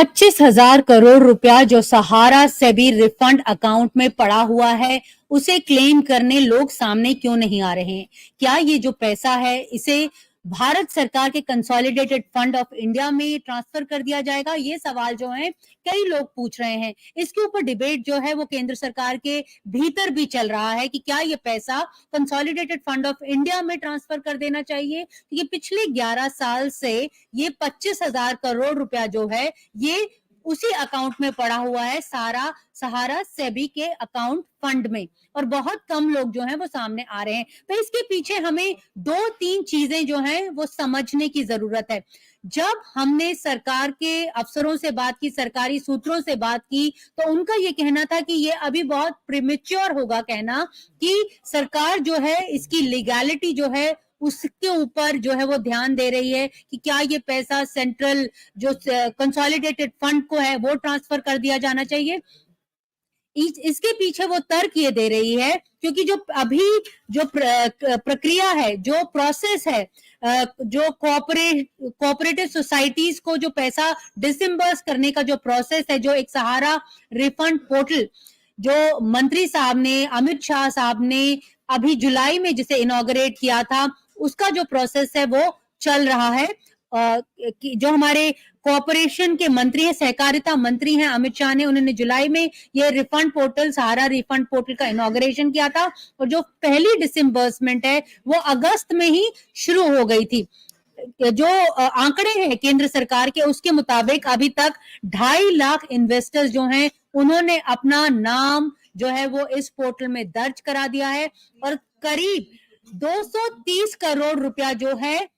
25,000 करोड़ रुपया जो सहारा SEBI refund account में पड़ा हुआ है, उसे क्लेम करने लोग सामने क्यों नहीं आ रहे हैं? क्या ये जो पैसा है, इसे भारत सरकार के कंसोलिडेटेड फंड ऑफ इंडिया में ट्रांसफर कर दिया जाएगा? ये सवाल जो है कई लोग पूछ रहे हैं। इसके ऊपर डिबेट जो है वो केंद्र सरकार के भीतर भी चल रहा है कि क्या ये पैसा कंसोलिडेटेड फंड ऑफ इंडिया में ट्रांसफर कर देना चाहिए? ये पिछले 11 साल से ये 25,000 करोड़ रुपया जो है ये उसी अकाउंट में पड़ा हुआ है, सारा सहारा सेबी के अकाउंट फंड में, और बहुत कम लोग जो हैं वो सामने आ रहे हैं। तो इसके पीछे हमें 2-3 चीजें जो हैं वो समझने की जरूरत है। जब हमने सरकार के अफसरों से बात की, सरकारी सूत्रों से बात की, तो उनका ये कहना था कि ये अभी बहुत प्रीमेच्योर होगा कहना कि सरकार जो है इसकी लीगैलिटी जो है उसके ऊपर जो है वो ध्यान दे रही है कि क्या ये पैसा सेंट्रल जो कंसोलिडेटेड फंड को है वो ट्रांसफर कर दिया जाना चाहिए। इसके पीछे वो तर्क ये दे रही है क्योंकि जो अभी जो प्रक्रिया है, जो प्रोसेस है, जो कोऑपरेटिव सोसाइटीज को जो पैसा डिसइम्बर्स करने का जो प्रोसेस है, जो एक सहारा रिफंड पोर्टल जो मंत्री साहब ने, अमित शाह साहब ने अभी जुलाई में जिसे इनॉग्रेट किया था, उसका जो प्रोसेस है वो चल रहा है। जो हमारे कॉर्पोरेशन के मंत्री हैं, सहकारिता मंत्री हैं अमित शाह ने, उन्होंने जुलाई में ये रिफंड पोर्टल, सहारा रिफंड पोर्टल का इनॉग्रेशन किया था, और जो पहली डिसइम्बर्समेंट है वो अगस्त में ही शुरू हो गई थी। जो आंकड़े हैं केंद्र सरकार के, उसके मुताबिक अभी तक 2.5 लाख इन्वेस्टर्स जो हैं उन्होंने अपना नाम जो है वो इस पोर्टल में दर्ज करा दिया है, और करीब 230 करोड़ रुपया जो है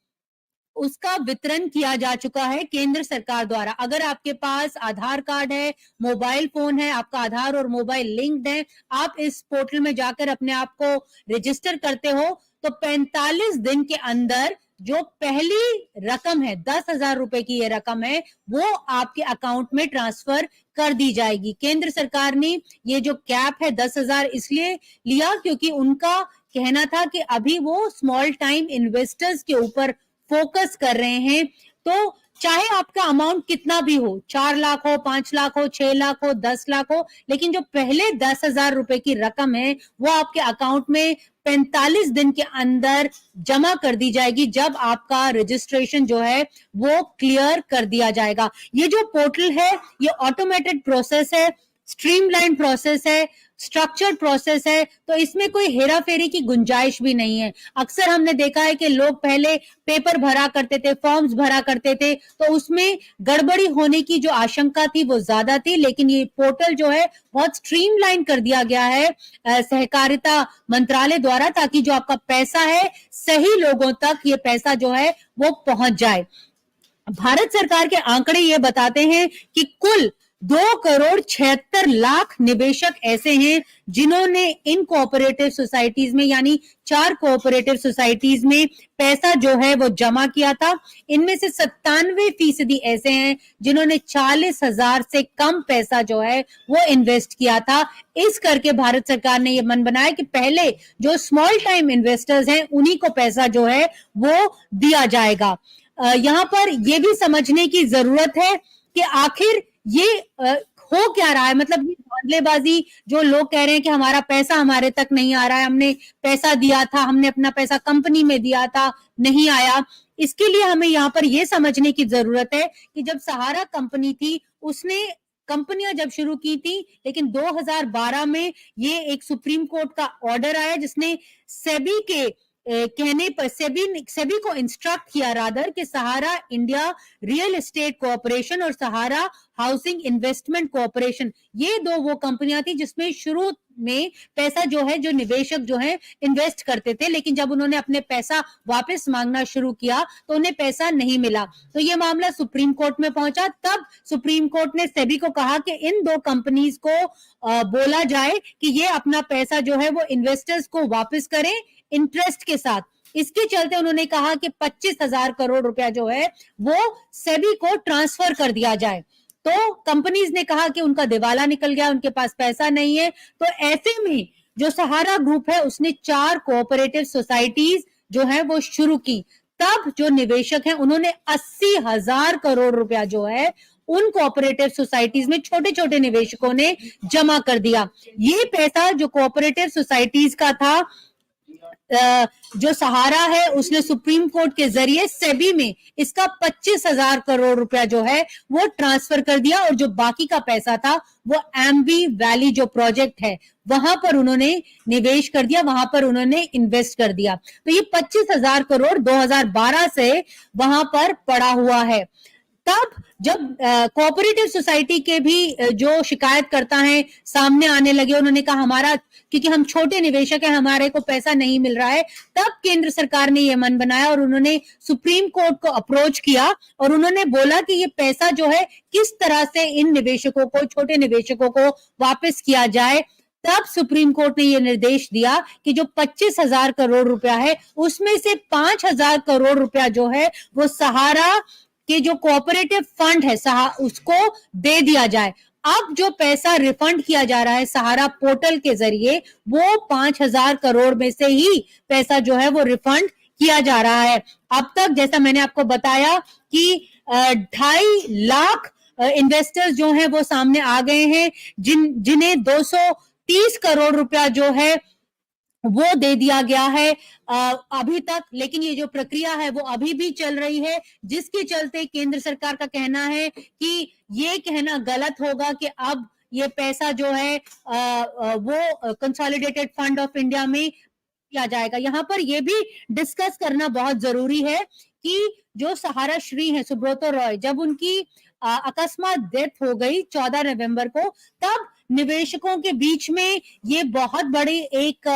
उसका वितरण किया जा चुका है केंद्र सरकार द्वारा। अगर आपके पास आधार कार्ड है, मोबाइल फोन है, आपका आधार और मोबाइल लिंक्ड है, आप इस पोर्टल में जाकर अपने आप को रजिस्टर करते हो, तो 45 दिन के अंदर जो पहली रकम है, 10,000 रुपए की ये रकम है, वो आपके अकाउंट में ट्रांसफर कर दी जाएगी। केंद्र सरकार ने ये जो कैप है 10,000 इसलिए लिया क्योंकि उनका कहना था कि अभी वो स्मॉल टाइम इन्वेस्टर्स के ऊपर फोकस कर रहे हैं। तो चाहे आपका अमाउंट कितना भी हो, 4 लाख हो, 5 लाख हो, 6 लाख हो, 10 लाख हो, लेकिन जो पहले 10,000 रुपए की रकम है वो आपके अकाउंट में 45 दिन के अंदर जमा कर दी जाएगी, जब आपका रजिस्ट्रेशन जो है वो क्लियर कर दिया जाएगा। ये जो पोर्टल है ये ऑटोमेटेड प्रोसेस है, स्ट्रीमलाइन प्रोसेस है, स्ट्रक्चर्ड प्रोसेस है, तो इसमें कोई हेरा फेरी की गुंजाइश भी नहीं है। अक्सर हमने देखा है कि लोग पहले पेपर भरा करते थे, फॉर्म्स भरा करते थे, तो उसमें गड़बड़ी होने की जो आशंका थी वो ज्यादा थी, लेकिन ये पोर्टल जो है बहुत स्ट्रीमलाइन कर दिया गया है सहकारिता मंत्रालय द्वारा, ताकि जो आपका पैसा है सही लोगों तक ये पैसा जो है वो पहुंच जाए। भारत सरकार के आंकड़े ये बताते हैं कि कुल 2,76,00,000 निवेशक ऐसे हैं जिन्होंने इन कोऑपरेटिव सोसाइटीज में, यानी 4 कोऑपरेटिव सोसाइटीज में पैसा जो है वो जमा किया था। इनमें से 97% ऐसे हैं जिन्होंने 40,000 से कम पैसा जो है वो इन्वेस्ट किया था। इस करके भारत सरकार ने ये मन बनाया कि पहले जो स्मॉल टाइम इन्वेस्टर्स हैं उन्हीं को पैसा जो है वो दिया जाएगा। यहाँ पर ये भी समझने की जरूरत है कि आखिर ये हो क्या रहा है। मतलब ये धांधलेबाजी, जो लोग कह रहे हैं कि हमारा पैसा हमारे तक नहीं आ रहा है, हमने पैसा दिया था, हमने अपना पैसा कंपनी में दिया था, नहीं आया। इसके लिए हमें यहाँ पर ये समझने की जरूरत है कि जब सहारा कंपनी थी, उसने कंपनियां जब शुरू की थी, लेकिन 2012 में ये एक सुप्रीम कोर्ट का ऑर्डर आया जिसने सेबी के कहने पर सेबी को इंस्ट्रक्ट किया रादर कि सहारा इंडिया रियल एस्टेट कॉर्पोरेशन और सहारा हाउसिंग इन्वेस्टमेंट कॉर्पोरेशन, ये दो वो कंपनियां थी जिसमें शुरू में पैसा जो है, जो निवेशक जो है इन्वेस्ट करते थे, लेकिन जब उन्होंने अपने पैसा वापस मांगना शुरू किया तो उन्हें पैसा नहीं मिला। तो ये मामला सुप्रीम कोर्ट में पहुंचा। तब सुप्रीम कोर्ट ने सेबी को कहा कि इन दो कंपनीज को बोला जाए कि ये अपना पैसा जो है वो इन्वेस्टर्स को वापस करें इंटरेस्ट के साथ। इसके चलते उन्होंने कहा कि 25,000 करोड़ रुपया जो है वो सेबी को ट्रांसफर कर दिया जाए। तो कंपनीज ने कहा कि उनका दिवाला निकल गया, उनके पास पैसा नहीं है। तो ऐसे में जो सहारा ग्रुप है उसने 4 कोऑपरेटिव सोसाइटीज जो है वो शुरू की। तब जो निवेशक हैं उन्होंने 80,000 करोड़ रुपया जो है उन कोऑपरेटिव सोसाइटीज में छोटे छोटे निवेशकों ने जमा कर दिया। ये पैसा जो कोऑपरेटिव सोसाइटीज का था, जो सहारा है, उसने सुप्रीम कोर्ट के जरिए सेबी में इसका 25,000 करोड़ रुपया जो है वो ट्रांसफर कर दिया, और जो बाकी का पैसा था वो एम्बी वैली जो प्रोजेक्ट है वहां पर उन्होंने निवेश कर दिया, वहां पर उन्होंने इन्वेस्ट कर दिया। तो ये 25,000 करोड़ 2012 से वहां पर पड़ा हुआ है। तब जब कोऑपरेटिव सोसाइटी के भी जो शिकायतकर्ता हैं सामने आने लगे, उन्होंने कहा हमारा, क्योंकि हम छोटे निवेशक हैं, हमारे को पैसा नहीं मिल रहा है, तब केंद्र सरकार ने ये मन बनाया और उन्होंने सुप्रीम कोर्ट को अप्रोच किया और उन्होंने बोला कि ये पैसा जो है किस तरह से इन निवेशकों को, छोटे निवेशकों को वापस किया जाए। तब सुप्रीम कोर्ट ने यह निर्देश दिया कि जो 25,000 करोड़ रुपया है उसमें से 5,000 करोड़ रुपया जो है वो सहारा कि जो कोऑपरेटिव फंड है उसको दे दिया जाए। अब जो पैसा रिफंड किया जा रहा है सहारा पोर्टल के जरिए, वो 5,000 करोड़ में से ही पैसा जो है वो रिफंड किया जा रहा है। अब तक जैसा मैंने आपको बताया कि 2.5 लाख इन्वेस्टर्स जो हैं वो सामने आ गए हैं, जिन्हें 230 करोड़ रुपया जो है वो दे दिया गया है अभी तक। लेकिन ये जो प्रक्रिया है वो अभी भी चल रही है, जिसके चलते केंद्र सरकार का कहना है कि ये कहना गलत होगा कि अब ये पैसा जो है वो कंसोलिडेटेड फंड ऑफ इंडिया में किया जाएगा। यहाँ पर ये भी डिस्कस करना बहुत जरूरी है कि जो सहारा श्री है सुब्रतो रॉय, जब उनकी अकस्मात डेथ हो गई 14 नवंबर को, तब निवेशकों के बीच में ये बहुत बड़ी एक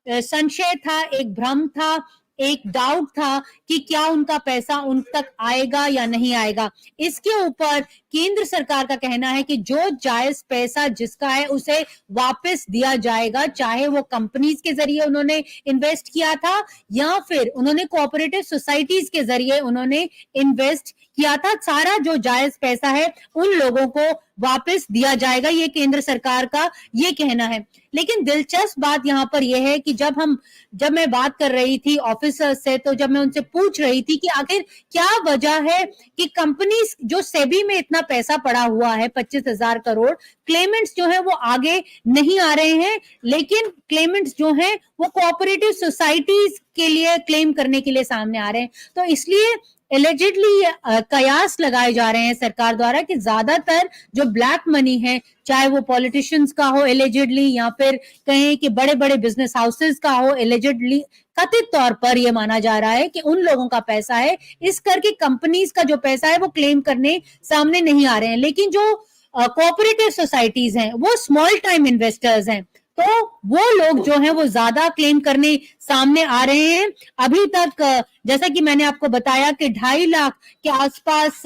संशय था, एक भ्रम था, एक डाउट था कि क्या उनका पैसा उन तक आएगा या नहीं आएगा। इसके ऊपर केंद्र सरकार का कहना है कि जो जायज पैसा जिसका है उसे वापस दिया जाएगा, चाहे वो कंपनीज के जरिए उन्होंने इन्वेस्ट किया था या फिर उन्होंने कोऑपरेटिव सोसाइटीज के जरिए उन्होंने इन्वेस्ट किया था। सारा जो जायज पैसा है उन लोगों को वापस दिया जाएगा, ये केंद्र सरकार का ये कहना है। लेकिन दिलचस्प बात यहाँ पर यह है कि जब मैं बात कर रही थी ऑफिसर से, तो जब मैं उनसे पूछ रही थी कि आखिर क्या वजह है कि कंपनीज जो सेबी में इतना पैसा पड़ा हुआ है 25,000 करोड़, क्लेमेंट्स जो है वो आगे नहीं आ रहे हैं, लेकिन क्लेमेंट्स जो हैं वो कोऑपरेटिव सोसाइटीज के लिए क्लेम करने के लिए सामने आ रहे हैं। तो इसलिए एलिजिडली कयास लगाए जा रहे हैं सरकार द्वारा कि ज्यादातर जो ब्लैक मनी है, चाहे वो पॉलिटिशियंस का हो एलिजिडली या फिर कहें कि बड़े बड़े बिजनेस हाउसेस का हो एलिजिडली, कथित तौर पर यह माना जा रहा है कि उन लोगों का पैसा है, इस करके कंपनीज का जो पैसा है वो क्लेम करने सामने नहीं आ रहे हैं। लेकिन जो कोऑपरेटिव सोसाइटीज हैं वो स्मॉल टाइम इन्वेस्टर्स हैं, तो वो लोग जो हैं वो ज्यादा क्लेम करने सामने आ रहे हैं। अभी तक जैसा कि मैंने आपको बताया कि 2.5 लाख के आसपास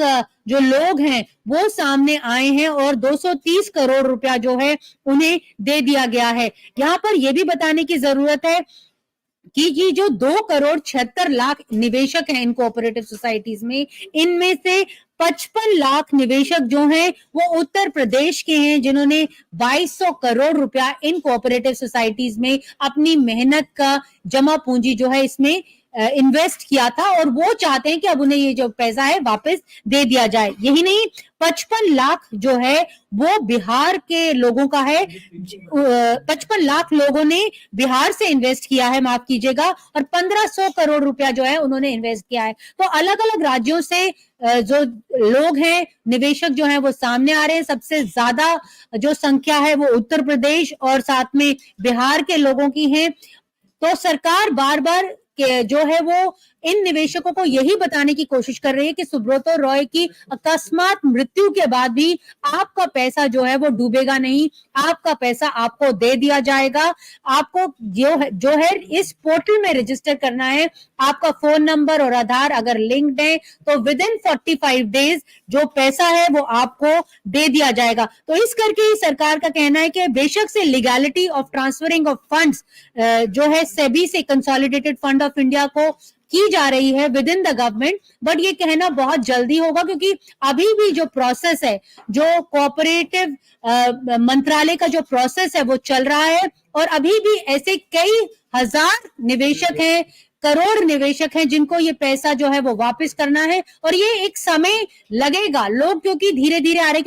जो लोग हैं वो सामने आए हैं और 230 करोड़ रुपया जो है उन्हें दे दिया गया है। यहाँ पर यह भी बताने की जरूरत है कि ये जो 2,76,00,000 निवेशक हैं इन कोऑपरेटिव सोसाइटीज में, इनमें से 55 लाख निवेशक जो हैं वो उत्तर प्रदेश के हैं, जिन्होंने 2,200 करोड़ रुपया इन कोऑपरेटिव सोसाइटीज में अपनी मेहनत का जमा पूंजी जो है इसमें इन्वेस्ट किया था, और वो चाहते हैं कि अब उन्हें ये जो पैसा है वापस दे दिया जाए। यही नहीं, 55 लाख जो है वो बिहार के लोगों का है। 55 लाख लोगों ने बिहार से इन्वेस्ट किया है, माफ कीजिएगा, और 1,500 करोड़ रुपया जो है उन्होंने इन्वेस्ट किया है। तो अलग अलग राज्यों से जो लोग हैं, निवेशक जो हैं वो सामने आ रहे हैं। सबसे ज्यादा जो संख्या है वो उत्तर प्रदेश और साथ में बिहार के लोगों की है। तो सरकार बार बार जो है वो इन निवेशकों को यही बताने की कोशिश कर रही है कि सुब्रतो रॉय की अकस्मात मृत्यु के बाद भी आपका पैसा जो है वो डूबेगा नहीं, आपका पैसा आपको दे दिया जाएगा। आपको जो है इस पोर्टल में रजिस्टर करना है, आपका फोन नंबर और आधार अगर लिंक्ड है तो विद इन 45 डेज जो पैसा है वो आपको दे दिया जाएगा। तो इस करके ही सरकार का कहना है कि बेशक से legality of transferring of funds जो है सेबी से कंसोलिडेटेड फंड ऑफ इंडिया को की जा रही है with in the government, but ये कहना बहुत जल्दी होगा, क्योंकि अभी भी जो प्रोसेस है, जो कोऑपरेटिव मंत्रालय का जो प्रोसेस है वो चल रहा है, और अभी भी ऐसे कई हजार निवेशक हैं, करोड़ निवेशक हैं जिनको ये पैसा जो है वो वापस करना है और ये एक समय लगेगा। लोग क्योंकि धीरे-धीरे आ रहे